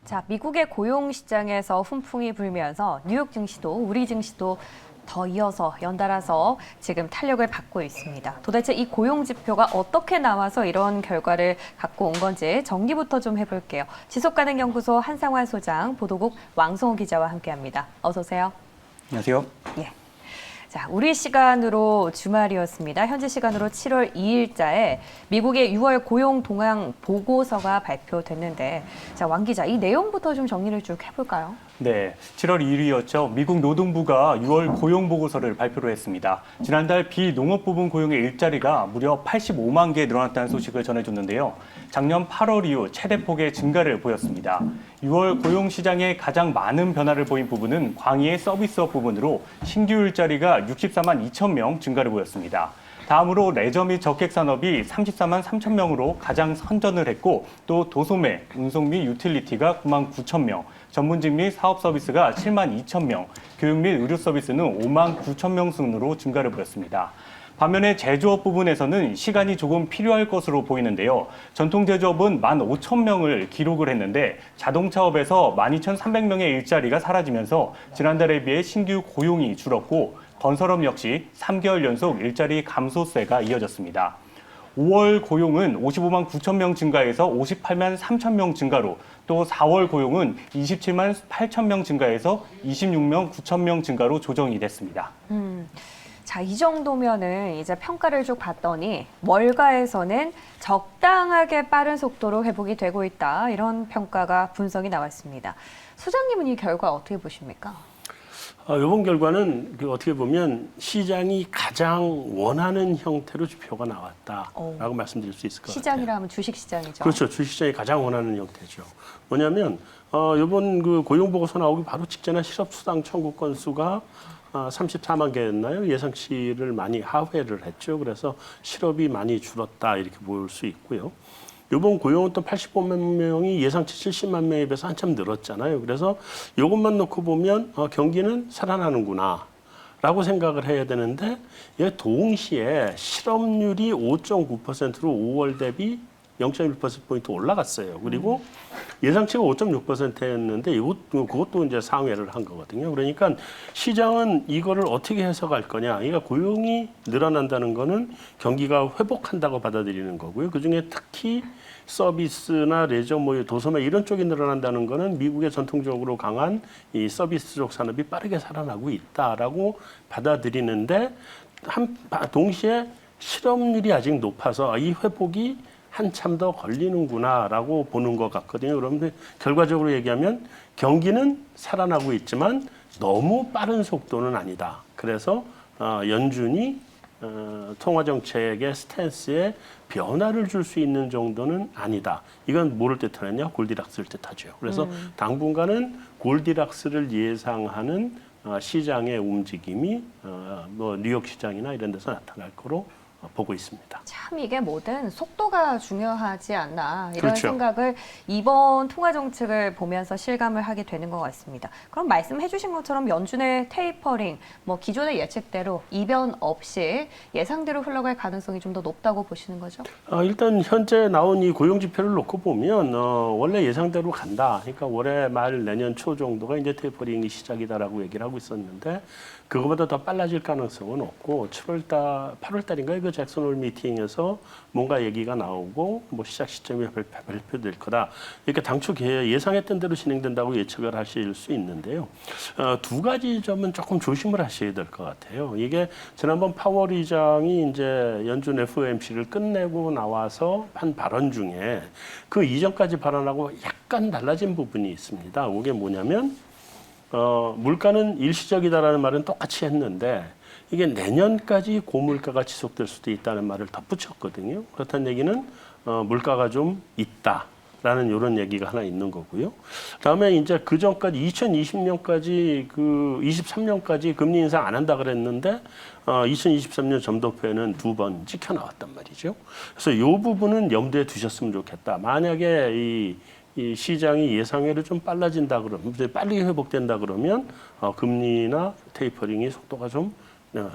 자, 미국의 고용 시장에서 훈풍이 불면서 뉴욕 증시도 우리 증시도 더 이어서 연달아서 지금 탄력을 받고 있습니다. 도대체 이 고용 지표가 어떻게 나와서 이런 결과를 갖고 온 건지 정리부터 좀 해볼게요. 지속가능연구소 한상환 소장, 보도국 왕성호 기자와 함께합니다. 어서 오세요. 안녕하세요. 예. 자, 우리 시간으로 주말이었습니다. 현지 시간으로 7월 2일자에 미국의 6월 고용 동향 보고서가 발표됐는데, 자, 왕 기자, 이 내용부터 좀 정리를 쭉 해볼까요? 네, 7월 2일이었죠. 미국 노동부가 6월 고용 보고서를 발표를 했습니다. 지난달 비농업 부분 고용의 일자리가 무려 85만 개 늘어났다는 소식을 전해줬는데요. 작년 8월 이후 최대폭의 증가를 보였습니다. 6월 고용 시장에 가장 많은 변화를 보인 부분은 광의의 서비스업 부분으로 신규 일자리가 64만 2천 명 증가를 보였습니다. 다음으로 레저 및 적객 산업이 34만 3천 명으로 가장 선전을 했고, 또 도소매, 운송 및 유틸리티가 9만 9천 명, 전문직 및 사업 서비스가 7만 2천 명, 교육 및 의료 서비스는 5만 9천 명 순으로 증가를 보였습니다. 반면에 제조업 부분에서는 시간이 조금 필요할 것으로 보이는데요. 전통 제조업은 1만 5천 명을 기록을 했는데 자동차업에서 12,300명의 일자리가 사라지면서 지난달에 비해 신규 고용이 줄었고, 건설업 역시 3개월 연속 일자리 감소세가 이어졌습니다. 5월 고용은 55만 9천 명 증가해서 58만 3천 명 증가로, 또 4월 고용은 27만 8천 명 증가해서 26만 9천 명 증가로 조정이 됐습니다. 자, 이 정도면은 이제 평가를 쭉 봤더니 월가에서는 적당하게 빠른 속도로 회복이 되고 있다. 이런 평가가 분석이 나왔습니다. 소장님은 이 결과 어떻게 보십니까? 이번 결과는 어떻게 보면 시장이 가장 원하는 형태로 지표가 나왔다라고 말씀드릴 수 있을 것 같아요. 시장이라 하면 주식시장이죠. 그렇죠. 주식시장이 가장 원하는 형태죠. 뭐냐면 이번 그 고용보고서 나오기 바로 직전에 실업수당 청구 건수가 34만 개였나요? 예상치를 많이 하회를 했죠. 그래서 실업이 많이 줄었다 이렇게 볼 수 있고요. 이번 고용은 또 85만 명이 예상치 70만 명에 비해서 한참 늘었잖아요. 그래서 이것만 놓고 보면 경기는 살아나는구나 라고 생각을 해야 되는데, 동시에 실업률이 5.9%로 5월 대비 0.1%포인트 올라갔어요. 그리고 예상치가 5.6%였는데 그것도 이제 상회를 한 거거든요. 그러니까 시장은 이거를 어떻게 해석할 거냐. 그러니까 고용이 늘어난다는 거는 경기가 회복한다고 받아들이는 거고요. 그중에 특히 서비스나 레저, 도소매 이런 쪽이 늘어난다는 거는 미국의 전통적으로 강한 이 서비스 쪽 산업이 빠르게 살아나고 있다라고 받아들이는데, 동시에 실업률이 아직 높아서 이 회복이 한참 더 걸리는구나라고 보는 것 같거든요. 그런데 결과적으로 얘기하면 경기는 살아나고 있지만 너무 빠른 속도는 아니다. 그래서 연준이 통화정책의 스탠스에 변화를 줄 수 있는 정도는 아니다. 이건 뭐를 뜻하느냐? 골디락스를 뜻하죠. 그래서 당분간은 골디락스를 예상하는 시장의 움직임이 뉴욕 시장이나 이런 데서 나타날 거로 보고 있습니다. 참 이게 뭐든 속도가 중요하지 않나 이런 그렇죠. 생각을 이번 통화 정책을 보면서 실감을 하게 되는 것 같습니다. 그럼 말씀해 주신 것처럼 연준의 테이퍼링, 기존의 예측대로 이변 없이 예상대로 흘러갈 가능성이 좀 더 높다고 보시는 거죠? 일단 현재 나온 이 고용 지표를 놓고 보면 원래 예상대로 간다. 그러니까 올해 말 내년 초 정도가 이제 테이퍼링이 시작이다라고 얘기를 하고 있었는데, 그거보다 더 빨라질 가능성은 없고 8월 달인가요? 그 잭슨홀 미팅에서 뭔가 얘기가 나오고 시작 시점이 발표될 거다. 이렇게 당초 예상했던 대로 진행된다고 예측을 하실 수 있는데요. 두 가지 점은 조금 조심을 하셔야 될 것 같아요. 이게 지난번 파월 의장이 이제 연준 FOMC를 끝내고 나와서 한 발언 중에 그 이전까지 발언하고 약간 달라진 부분이 있습니다. 그게 뭐냐면 물가는 일시적이다라는 말은 똑같이 했는데, 이게 내년까지 고물가가 지속될 수도 있다는 말을 덧붙였거든요. 그렇다는 얘기는 물가가 좀 있다라는 이런 얘기가 하나 있는 거고요. 다음에 이제 그 전까지 2020년까지 23년까지 금리 인상 안 한다 그랬는데 2023년 점도표에는 2번 찍혀 나왔단 말이죠. 그래서 이 부분은 염두에 두셨으면 좋겠다. 만약에 이 시장이 예상외로 좀 빨라진다 그러면, 빨리 회복된다 그러면 금리나 테이퍼링의 속도가 좀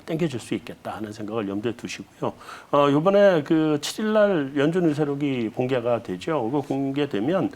땡겨줄 수 있겠다 하는 생각을 염두에 두시고요. 이번에 그 7일날 연준 의사록이 공개가 되죠. 그거 공개되면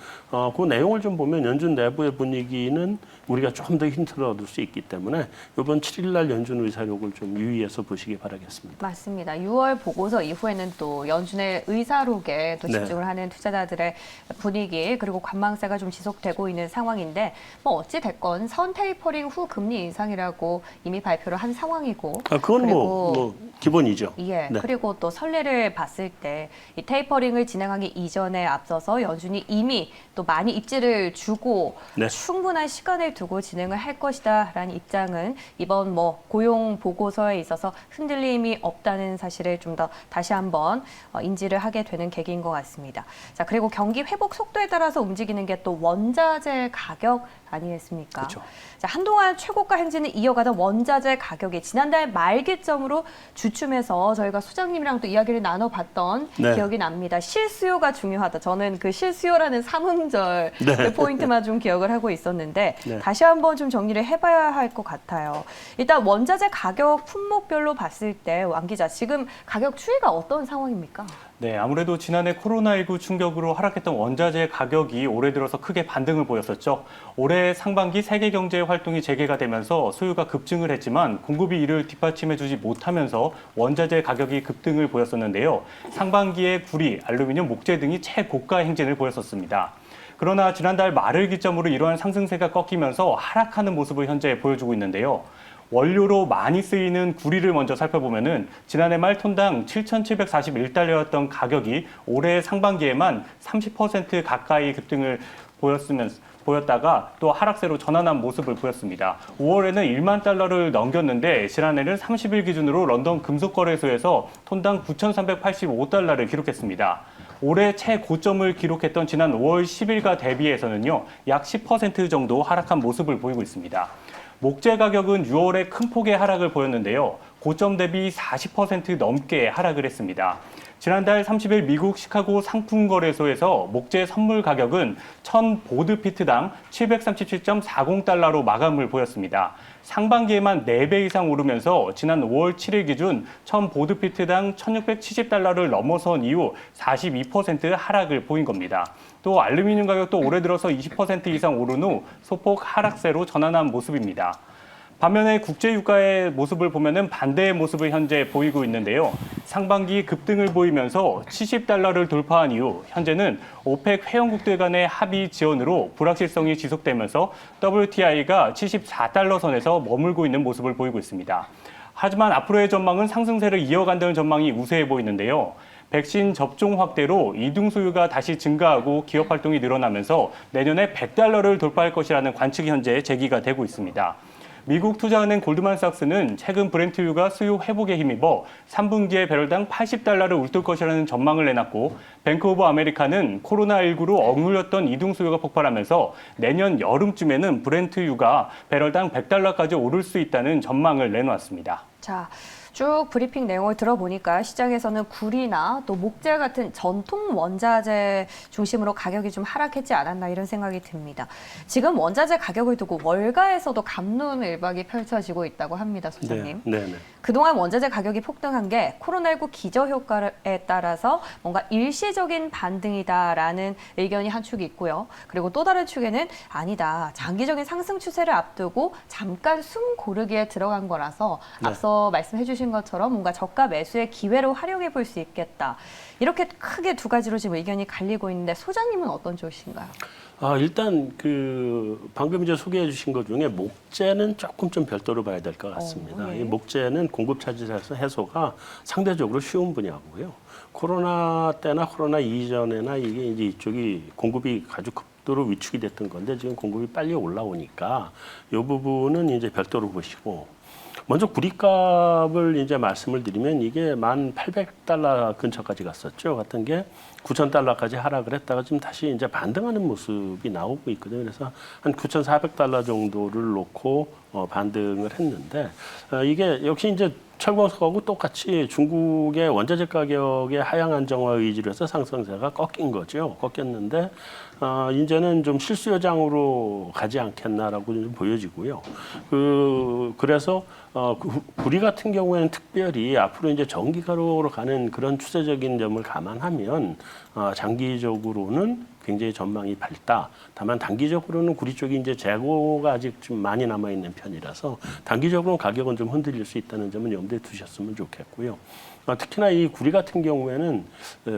그 내용을 좀 보면 연준 내부의 분위기는 우리가 조금 더 힌트를 얻을 수 있기 때문에 이번 7일날 연준 의사록을 좀 유의해서 보시기 바라겠습니다. 맞습니다. 6월 보고서 이후에는 또 연준의 의사록에 또 집중을 하는 투자자들의 분위기 그리고 관망세가 좀 지속되고 있는 상황인데 뭐 어찌 됐건 선 테이퍼링 후 금리 인상이라고 이미 발표를 한 상황이고 그건 뭐 기본이죠. 예. 네. 그리고 또 선례를 봤을 때 이 테이퍼링을 진행하기 이전에 앞서서 연준이 이미 또 많이 입지를 주고 네. 충분한 시간을 두고 진행을 할 것이다라는 입장은 이번 뭐 고용 보고서에 있어서 흔들림이 없다는 사실을 좀 더 다시 한번 인지를 하게 되는 계기인 것 같습니다. 자, 그리고 경기 회복 속도에 따라서 움직이는 게 또 원자재 가격 아니겠습니까? 그렇죠. 자, 한동안 최고가 행진을 이어가던 원자재 가격이 지난달 말기점으로 주춤해서 저희가 소장님이랑 또 이야기를 나눠봤던 네. 기억이 납니다. 실수요가 중요하다. 저는 그 실수요라는 삼음절 네. 포인트만 좀 기억을 하고 있었는데 네. 다시 한번 좀 정리를 해봐야 할 것 같아요. 일단 원자재 가격 품목별로 봤을 때 왕 기자 지금 가격 추이가 어떤 상황입니까? 네, 아무래도 지난해 코로나19 충격으로 하락했던 원자재 가격이 올해 들어서 크게 반등을 보였었죠. 올해 상반기 세계 경제 활동이 재개가 되면서 수요가 급증을 했지만 공급이 이를 뒷받침해주지 못하면서 원자재 가격이 급등을 보였었는데요. 상반기에 구리, 알루미늄, 목재 등이 최고가 행진을 보였었습니다. 그러나 지난달 말을 기점으로 이러한 상승세가 꺾이면서 하락하는 모습을 현재 보여주고 있는데요. 원료로 많이 쓰이는 구리를 먼저 살펴보면은 지난해 말 톤당 7,741달러였던 가격이 올해 상반기에만 30% 가까이 급등을 보였다가 또 하락세로 전환한 모습을 보였습니다. 5월에는 1만 달러를 넘겼는데 지난해는 30일 기준으로 런던 금속거래소에서 톤당 9,385달러를 기록했습니다. 올해 최고점을 기록했던 지난 5월 10일과 대비해서는요, 약 10% 정도 하락한 모습을 보이고 있습니다. 목재 가격은 6월에 큰 폭의 하락을 보였는데요. 고점 대비 40% 넘게 하락을 했습니다. 지난달 30일 미국 시카고 상품거래소에서 목재 선물 가격은 1000 보드피트당 737.40달러로 마감을 보였습니다. 상반기에만 4배 이상 오르면서 지난 5월 7일 기준 1000 보드피트당 1670달러를 넘어선 이후 42% 하락을 보인 겁니다. 또 알루미늄 가격도 올해 들어서 20% 이상 오른 후 소폭 하락세로 전환한 모습입니다. 반면에 국제유가의 모습을 보면은 반대의 모습을 현재 보이고 있는데요. 상반기 급등을 보이면서 70달러를 돌파한 이후 현재는 오펙 회원국들 간의 합의 지원으로 불확실성이 지속되면서 WTI가 74달러 선에서 머물고 있는 모습을 보이고 있습니다. 하지만 앞으로의 전망은 상승세를 이어간다는 전망이 우세해 보이는데요. 백신 접종 확대로 이중 수요가 다시 증가하고 기업 활동이 늘어나면서 내년에 100달러를 돌파할 것이라는 관측이 현재 제기가 되고 있습니다. 미국 투자은행 골드만삭스는 최근 브렌트유가 수요 회복에 힘입어 3분기에 배럴당 80달러를 울릴 것이라는 전망을 내놨고 뱅크 오브 아메리카는 코로나19로 억눌렸던 이중 수요가 폭발하면서 내년 여름쯤에는 브렌트유가 배럴당 100달러까지 오를 수 있다는 전망을 내놓았습니다. 자, 쭉 브리핑 내용을 들어보니까 시장에서는 구리나 또 목재 같은 전통 원자재 중심으로 가격이 좀 하락했지 않았나 이런 생각이 듭니다. 지금 원자재 가격을 두고 월가에서도 갑론을박이 펼쳐지고 있다고 합니다, 소장님. 네. 그동안 원자재 가격이 폭등한 게 코로나19 기저효과에 따라서 뭔가 일시적인 반등이다라는 의견이 한 축이 있고요. 그리고 또 다른 축에는 아니다. 장기적인 상승 추세를 앞두고 잠깐 숨 고르기에 들어간 거라서 앞서 말씀해 주신 것처럼 뭔가 저가 매수의 기회로 활용해 볼 수 있겠다. 이렇게 크게 두 가지로 지금 의견이 갈리고 있는데 소장님은 어떤 쪽이신가요? 일단 방금 이제 소개해 주신 것 중에 목재는 조금 좀 별도로 봐야 될 것 같습니다. 네. 이 목재는 공급 차질 해소가 상대적으로 쉬운 분야고요. 코로나 때나 코로나 이전에나 이게 이제 이쪽이 공급이 아주 급도로 위축이 됐던 건데 지금 공급이 빨리 올라오니까 이 부분은 이제 별도로 보시고 먼저 구리값을 이제 말씀을 드리면 이게 1,800달러 근처까지 갔었죠. 같은 게 9,000달러까지 하락을 했다가 지금 다시 이제 반등하는 모습이 나오고 있거든요. 그래서 한 9,400달러 정도를 놓고 반등을 했는데 이게 역시 이제 철광석하고 똑같이 중국의 원자재 가격의 하향 안정화 의지로 해서 상승세가 꺾인 거죠. 꺾였는데 이제는 좀 실수요장으로 가지 않겠나라고 좀 보여지고요. 그래서 구리 같은 경우에는 특별히 앞으로 이제 전기가로 가는 그런 추세적인 점을 감안하면 장기적으로는 굉장히 전망이 밝다. 다만 단기적으로는 구리 쪽이 이제 재고가 아직 좀 많이 남아 있는 편이라서 단기적으로는 가격은 좀 흔들릴 수 있다는 점은 염두에 두셨으면 좋겠고요. 특히나 이 구리 같은 경우에는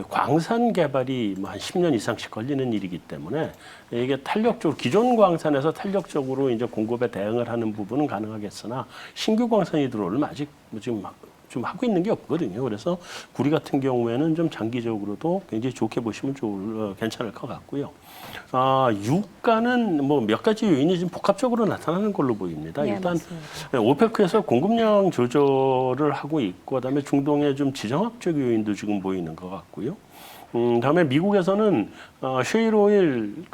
광산 개발이 뭐 한 10년 이상씩 걸리는 일이기 때문에 이게 탄력적으로 기존 광산에서 탄력적으로 이제 공급에 대응을 하는 부분은 가능하겠으나 신규 광산이 들어오려면 아직 뭐 지금 좀 하고 있는 게 없거든요. 그래서 구리 같은 경우에는 좀 장기적으로도 굉장히 좋게 보시면 괜찮을 것 같고요. 유가는 뭐 몇 가지 요인이 지금 복합적으로 나타나는 걸로 보입니다. 네, 일단 맞습니다. 오페크에서 공급량 조절을 하고 있고, 그다음에 중동의 좀 지정학적 요인도 지금 보이는 것 같고요. 다음에 미국에서는 셰일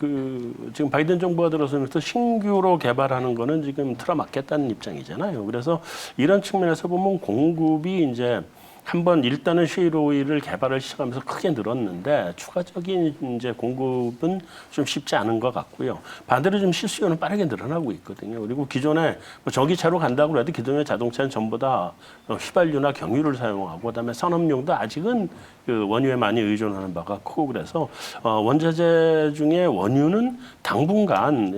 지금 바이든 정부가 들어서면서 신규로 개발하는 거는 지금 틀어막겠다는 입장이잖아요. 그래서 이런 측면에서 보면 공급이 이제 한번 일단은 셰일 오일을 개발을 시작하면서 크게 늘었는데 추가적인 이제 공급은 좀 쉽지 않은 것 같고요. 반대로 좀 실수요는 빠르게 늘어나고 있거든요. 그리고 기존에 뭐 전기차로 간다고 해도 기존의 자동차는 전부 다 휘발유나 경유를 사용하고 그다음에 산업용도 아직은 그 원유에 많이 의존하는 바가 크고 그래서 원자재 중에 원유는 당분간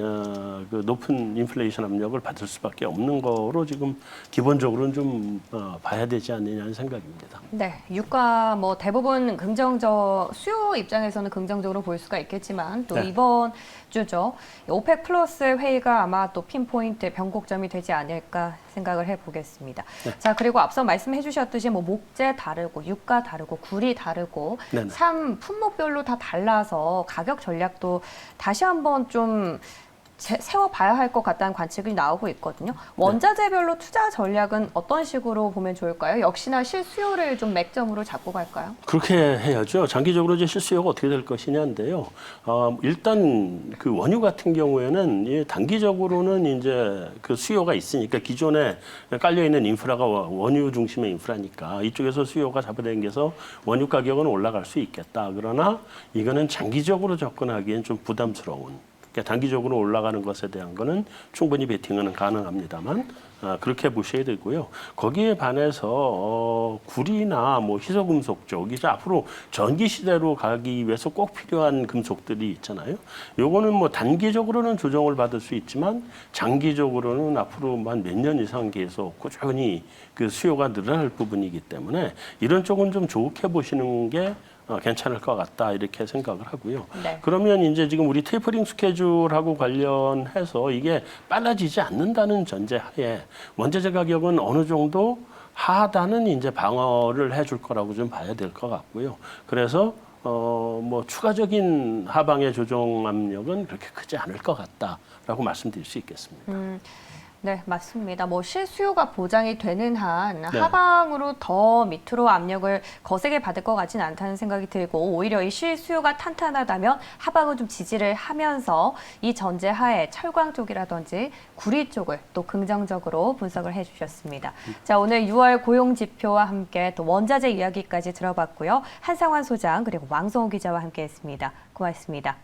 그 높은 인플레이션 압력을 받을 수밖에 없는 거로 지금 기본적으로는 좀 봐야 되지 않느냐는 생각입니다. 네, 유가 뭐 대부분 수요 입장에서는 긍정적으로 볼 수가 있겠지만 또 네. 이번 주죠. 오펙 플러스 회의가 아마 또 핀포인트 변곡점이 되지 않을까 생각을 해보겠습니다. 네. 자, 그리고 앞서 말씀해 주셨듯이 뭐 목재 다르고 유가 다르고 구리 다르고 네네. 품목별로 다 달라서 가격 전략도 다시 한번 좀 세워봐야 할 것 같다는 관측이 나오고 있거든요. 원자재별로 투자 전략은 어떤 식으로 보면 좋을까요? 역시나 실수요를 좀 맥점으로 잡고 갈까요? 그렇게 해야죠. 장기적으로 이제 실수요가 어떻게 될 것이냐인데요. 일단 그 원유 같은 경우에는 단기적으로는 이제 그 수요가 있으니까 기존에 깔려 있는 인프라가 원유 중심의 인프라니까 이쪽에서 수요가 잡아당겨서 원유 가격은 올라갈 수 있겠다. 그러나 이거는 장기적으로 접근하기엔 좀 부담스러운. 그러니까 단기적으로 올라가는 것에 대한 거는 충분히 베팅은 가능합니다만 그렇게 보셔야 되고요. 거기에 반해서 구리나 뭐 희소금속 쪽 이제 앞으로 전기 시대로 가기 위해서 꼭 필요한 금속들이 있잖아요. 요거는 뭐 단기적으로는 조정을 받을 수 있지만 장기적으로는 앞으로 한 몇 년 이상 계속 꾸준히 그 수요가 늘어날 부분이기 때문에 이런 쪽은 좀 좋게 보시는 게 괜찮을 것 같다 이렇게 생각을 하고요. 네. 그러면 이제 지금 우리 테이퍼링 스케줄하고 관련해서 이게 빨라지지 않는다는 전제하에 원자재 가격은 어느 정도 하단은 이제 방어를 해줄 거라고 좀 봐야 될 것 같고요. 그래서 뭐 추가적인 하방의 조정 압력은 그렇게 크지 않을 것 같다라고 말씀드릴 수 있겠습니다. 네, 맞습니다. 뭐 실수요가 보장이 되는 한 네. 하방으로 더 밑으로 압력을 거세게 받을 것 같지는 않다는 생각이 들고 오히려 이 실수요가 탄탄하다면 하방은 좀 지지를 하면서 이 전제하에 철광 쪽이라든지 구리 쪽을 또 긍정적으로 분석을 해주셨습니다. 자, 오늘 6월 고용 지표와 함께 또 원자재 이야기까지 들어봤고요. 한상환 소장 그리고 왕성호 기자와 함께했습니다. 고맙습니다.